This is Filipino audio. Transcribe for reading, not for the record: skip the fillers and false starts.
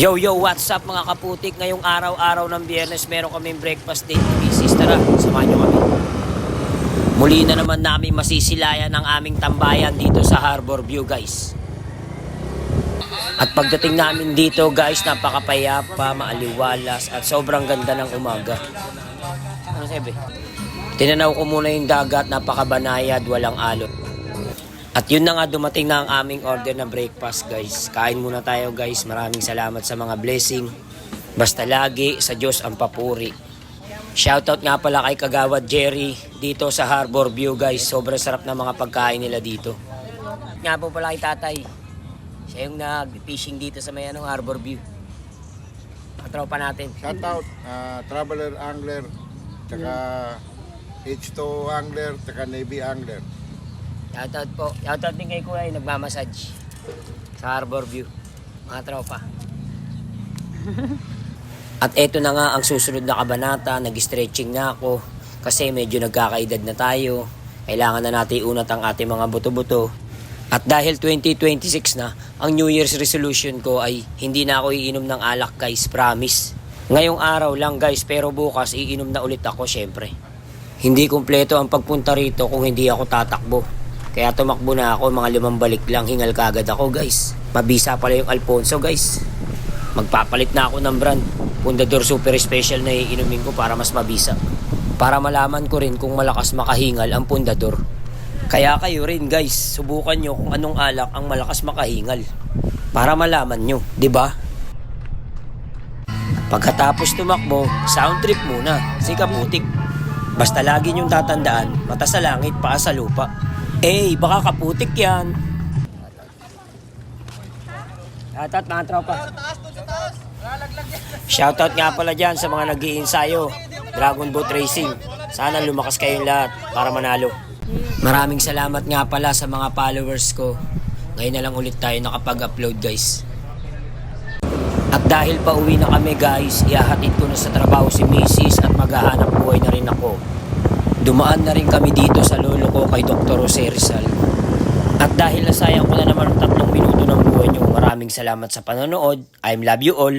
Yo, yo, what's up mga kaputik? Ngayong araw-araw ng Biyernes, meron kaming breakfast date ni Mrs. Tara, samahan nyo kami. Muli na naman namin masisilayan ang aming tambayan dito sa Harbor View, guys. At pagdating namin dito, guys, napakapayapa, maaliwalas, at sobrang ganda ng umaga. Ano sabi? Tinanaw ko muna yung dagat, napakabanayad, walang alon. At yun na nga, dumating na ang aming order na breakfast, guys. Kain muna tayo, guys. Maraming salamat sa mga blessing. Basta lagi sa Diyos ang papuri. Shoutout nga pala kay Kagawad Jerry dito sa Harbor View, guys. Sobrang sarap na mga pagkain nila dito. Nga po pala kay tatay. Siya yung nag-fishing dito sa may Harbor View. Ang tropa natin. Shoutout, Traveler Angler, tsaka H2 Angler, tsaka Navy Angler. Shoutout po. Shoutout din kay Kuya yung nagmamassage sa Harbor View. Mga tropa. At eto na nga ang susunod na kabanata. Nag-stretching na ako kasi medyo nagkakaedad na tayo. Kailangan na natin iunat ang ating mga buto-buto. At dahil 2026 na, ang New Year's resolution ko ay hindi na ako iinom ng alak, guys. Promise. Ngayong araw lang, guys, pero bukas iinom na ulit ako, syempre. Hindi kumpleto ang pagpunta rito kung hindi ako tatakbo. Kaya tumakbo na ako, mga 5 balik lang, hingal kagad ako, guys. Mabisa pala yung Alfonso, guys. Magpapalit na ako ng brand. Pundador Super Special na iinumin ko para mas mabisa. Para malaman ko rin kung malakas makahingal ang Pundador. Kaya kayo rin, guys, subukan nyo kung anong alak ang malakas makahingal. Para malaman nyo, di ba? Pagkatapos tumakbo, sound trip muna, si kaputik. Basta lagi nyong tatandaan, mata sa langit, paa sa lupa. Baka kaputik yan. Shoutout mga tropa. Shoutout nga pala dyan sa mga nag-iinsayo. Dragon Boat Racing. Sana lumakas kayong lahat para manalo. Maraming salamat nga pala sa mga followers ko. Ngayon na lang ulit tayo nakapag-upload, guys. At dahil pa uwi na kami, guys, ihahatid ko na sa trabaho si Mrs. at maghahanap buhay na rin ako. Dumaan na rin kami dito sa lolo ko kay Dr. Jose Rizal. At dahil nasayang ko na naman 3 minuto ng buhay nyo, maraming salamat sa panonood. I love you all.